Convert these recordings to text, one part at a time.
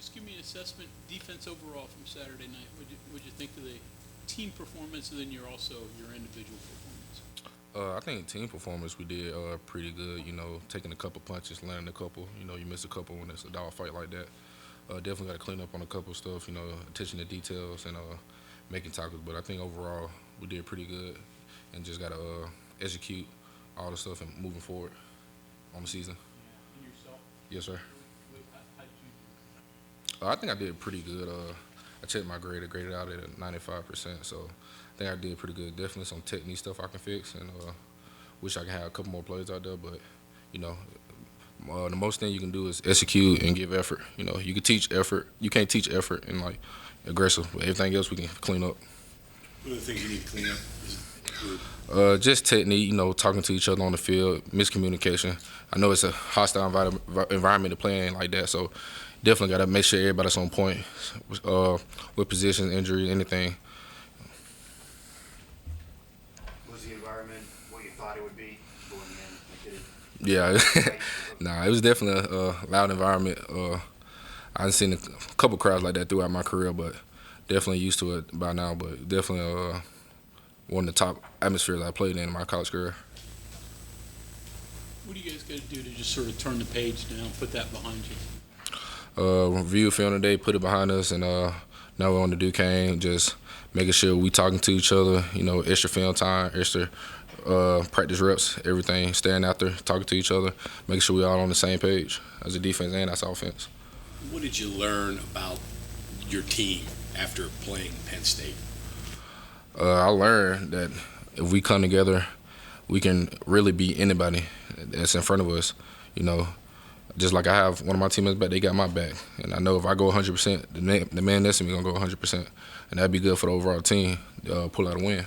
Just give me an assessment, defense overall from Saturday night. What'd you think of the team performance and then your individual performance? I think team performance we did pretty good. You know, taking a couple punches, landing a couple. You know, you miss a couple when it's a dog fight like that. Definitely got to clean up on a couple stuff. You know, attention to details and making tackles. But I think overall we did pretty good, and just got to execute all the stuff and moving forward on the season. And yourself? Yes, sir. How did you do? I think I did pretty good. I checked my grade. I graded out at 95%. So I think I did pretty good. Definitely some technique stuff I can fix, and wish I could have a couple more plays out there. But you know, the most thing you can do is execute and give effort. You know, you can teach effort. You can't teach effort and like aggressive. But everything else we can clean up. What are the things you need to clean up? Just technique, you know, talking to each other on the field, miscommunication. I know it's a hostile environment to play in like that, so definitely got to make sure everybody's on point with position, injury, anything. Was the environment what you thought it would be going in? Yeah, nah, it was definitely a loud environment. I've seen a couple crowds like that throughout my career, but definitely used to it by now. But definitely one of the top atmospheres I played in my college career. What do you guys got to do to just sort of turn the page now, put that behind you? Review film today, put it behind us, and now we're on to Duquesne, just making sure we talking to each other, you know, extra film time, extra practice reps, everything, staying out there, talking to each other, making sure we're all on the same page as a defense and as offense. What did you learn about your team after playing Penn State? I learned that if we come together, we can really beat anybody that's in front of us. You know, just like I have one of my teammates back, they got my back. And I know if I go 100%, the man next to me going to go 100%. And that'd be good for the overall team to pull out a win.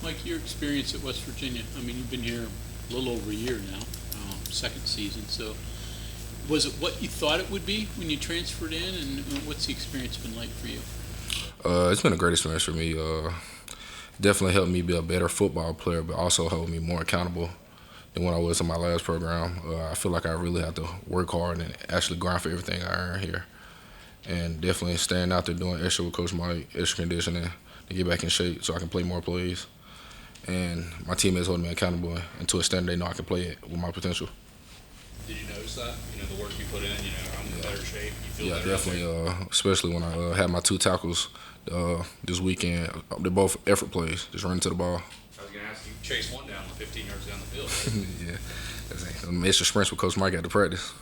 Mike, your experience at West Virginia, I mean, you've been here a little over a year now, second season. So was it what you thought it would be when you transferred in, and what's the experience been like for you? It's been a great experience for me. Definitely helped me be a better football player, but also held me more accountable than when I was in my last program. I feel like I really have to work hard and actually grind for everything I earn here. And definitely staying out there doing extra with Coach Mike, extra conditioning to get back in shape so I can play more plays. And my teammates holding me accountable, and to a standard they know I can play it with my potential. Did you notice that? You know, the work you put in, you know, I'm in better shape. You feel better? Definitely. Especially when I had my two tackles this weekend. They're both effort plays, just running to the ball. I was going to ask you, chase one down 15 yards down the field, right? Yeah. That's extra sprints with Coach Mike at the practice.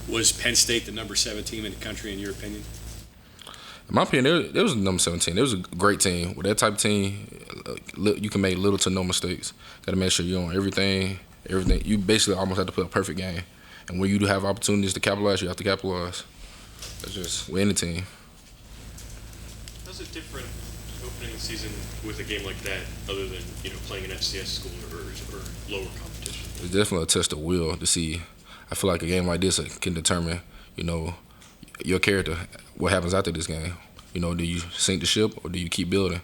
Was Penn State the number 7 team in the country, in your opinion? In my opinion, it was number 17. It was a great team. With that type of team, you can make little to no mistakes. Got to make sure you're on everything. You basically almost have to play a perfect game. And when you do have opportunities to capitalize, you have to capitalize. That's just with any team. How's it different opening the season with a game like that, other than, you know, playing an FCS school or lower competition? It's definitely a test of will to see. I feel like a game like this can determine, you know, your character, what happens after this game. You know, do you sink the ship or do you keep building?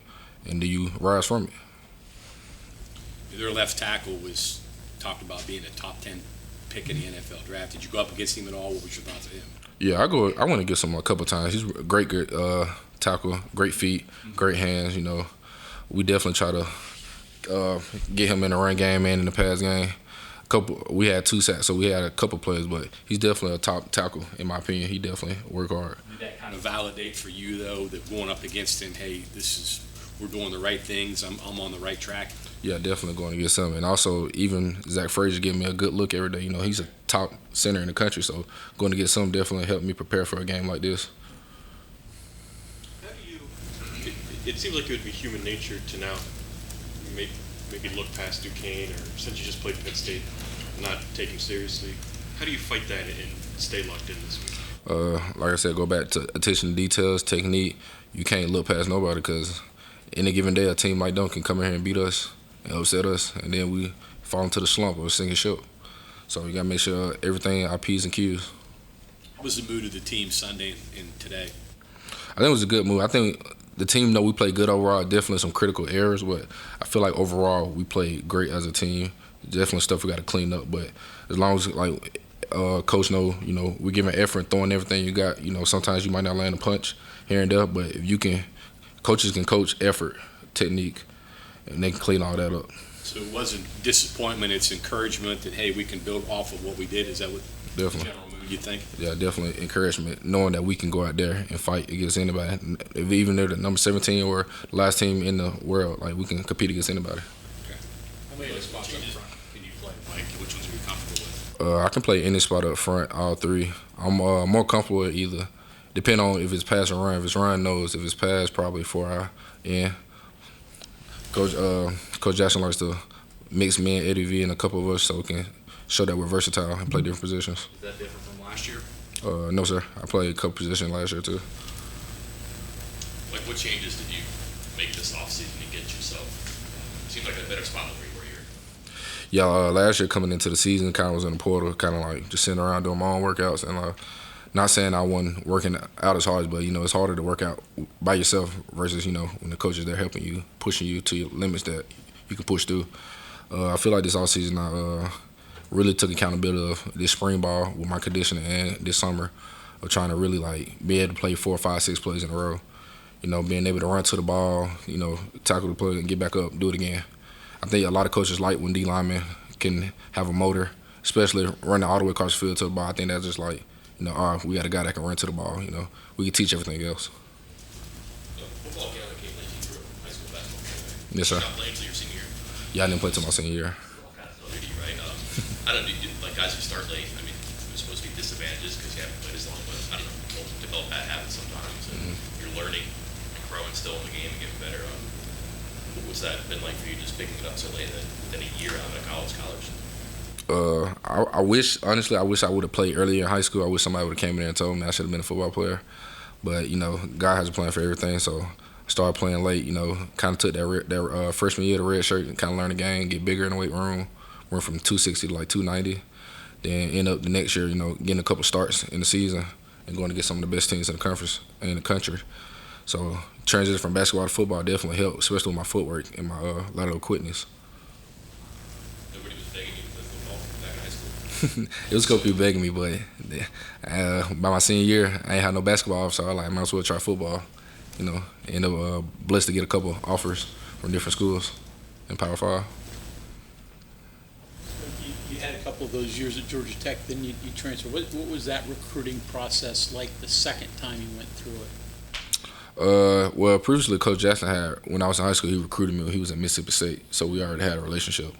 And do you rise from it? Their left tackle was talked about being a top 10 pick in the NFL draft. Did you go up against him at all? What was your thoughts of him? Yeah, I want to get him a couple times. He's a great tackle, great feet, great hands. You know, we definitely try to get him in the run game and in the pass game. We had 2 sacks, so we had a couple plays, but he's definitely a top tackle in my opinion. He definitely work hard. Did that kind of validate for you though, that going up against him, hey, we're doing the right things. I'm on the right track. Yeah, definitely going to get some. And also, even Zach Frazier giving me a good look every day. You know, he's a top center in the country, so going to get some definitely helped me prepare for a game like this. How do you? It seems like it would be human nature to now maybe look past Duquesne, or since you just played Penn State, not take him seriously. How do you fight that and stay locked in this week? Like I said, go back to attention to details, technique. You can't look past nobody because any given day a team like them can come in here and beat us and upset us, and then we fall into the slump or sinking ship. So you got to make sure everything our P's and Q's. What was the mood of the team Sunday and today? I think it was a good move. I think the team, though we played good overall, definitely some critical errors, but I feel like overall we played great as a team. definitely stuff we got to clean up. But as long as like coach know, we're giving effort, throwing everything you got. Sometimes you might not land a punch here and there, but if you can, coaches can coach effort, technique, and they can clean all that up. So it wasn't disappointment, it's encouragement that, hey, we can build off of what we did. Is that what Definitely. general mood you think? Yeah, definitely encouragement, knowing that we can go out there and fight against anybody. If even they're the number 17 or the last team in the world, like we can compete against anybody. How many of those spots up front can you play, Mike? Which ones are you comfortable with? I can play any spot up front, all three. I'm more comfortable with either. Depending on if it's pass or run. If it's run, nose. If it's pass, probably 4 in. Coach Jackson likes to mix me and Eddie V and a couple of us so we can show that we're versatile and play different positions. Is that different from last year? No, sir. I played a couple positions last year, too. Like, what changes did you make this offseason to get yourself? Seems like a better spot than where you were here. Yeah, last year coming into the season, kind of was in the portal, kind of like just sitting around doing my own workouts. And not saying I wasn't working out as hard, but, it's harder to work out by yourself versus, when the coach is there helping you, pushing you to your limits that you can push through. I feel like this offseason I really took accountability of this spring ball with my conditioning and this summer of trying to really, be able to play 4, 5, 6 plays in a row. Being able to run to the ball, tackle the play and get back up, do it again. I think a lot of coaches like when D linemen can have a motor, especially running all the way across the field to the ball. I think that's just we got a guy that can run to the ball. We can teach everything else. Football game came late. You grew up in high school basketball. Right? Yes, sir. You got played until your senior year. Yeah, I didn't play till my senior year. Right? I don't know, like guys who start late, I mean, there's supposed to be disadvantages because you haven't played as long, but I don't know, develop bad habits sometimes. And you're learning, growing still in the game and getting better. What's that been like for you just picking it up so late than a year out of college? I wish I would have played earlier in high school. I wish somebody would have came in there and told me I should have been a football player. But, God has a plan for everything, so I started playing late, kind of took that freshman year, the red shirt, and kind of learned the game, get bigger in the weight room, went from 260 to 290. Then end up the next year, getting a couple starts in the season and going to get some of the best teams in the conference and in the country. So transition from basketball to football definitely helped, especially with my footwork and my lateral quickness. Nobody was begging you to play football back in high school? It was a couple people begging me, but by my senior year, I ain't had no basketball, so I might as well try football. End up blessed to get a couple offers from different schools in Power 5. You had a couple of those years at Georgia Tech, then you transferred. What was that recruiting process like the second time you went through it? Well, previously Coach Jackson when I was in high school, he recruited me when he was at Mississippi State, so we already had a relationship.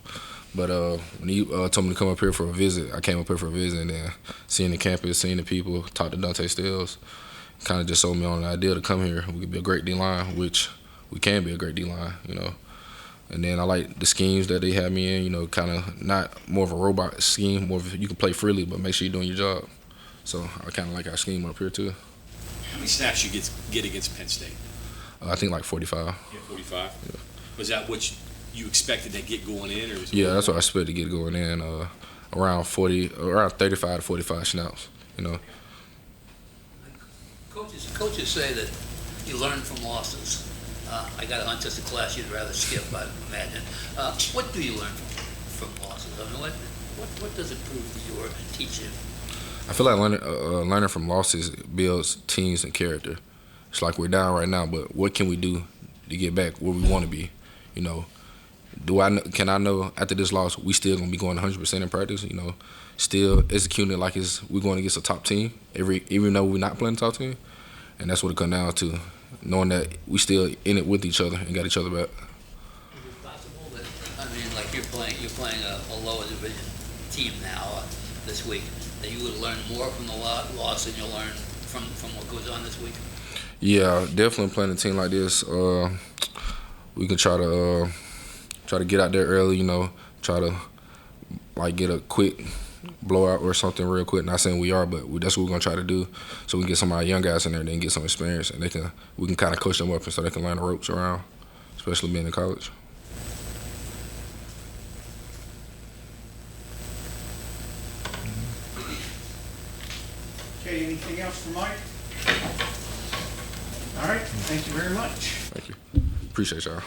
But when he told me to come up here for a visit, I came up here for a visit, and then seeing the campus, seeing the people, talked to Dante Stills, kind of just sold me on the idea to come here. We could be a great D-line, which we can be a great D-line, And then I like the schemes that they had me in, kind of not more of a robot scheme, more of you can play freely, but make sure you're doing your job. So I kind of like our scheme up here too. How many snaps you get against Penn State? I think like 45. Yeah, 45? Yeah. Was that what you expected to get going in? Or yeah, that's what I expected to get going in, around 35 to 45 snaps, Coaches say that you learn from losses. I got a hunch that's a class you'd rather skip, I imagine. What do you learn from losses? I mean, what does it prove to you or teach you? I feel like learning from losses builds teams and character. It's like we're down right now, but what can we do to get back where we want to be? Can I know after this loss we still gonna be going 100% in practice? Still executing it like we're going against a top team, even though we're not playing a top team, and that's what it comes down to, knowing that we still in it with each other and got each other back. Is it possible that like you're playing a lower division team now this week, that you would learn more from the loss than you'll learn from what goes on this week? Yeah, definitely playing a team like this. We can try to get out there early, try to get a quick blowout or something real quick. Not saying we are, but that's what we're gonna try to do. So we can get some of our young guys in there and then get some experience, and we can kind of coach them up so they can learn the ropes around, especially being in college. Okay, anything else for Mike? All right, thank you very much. Thank you. Appreciate y'all.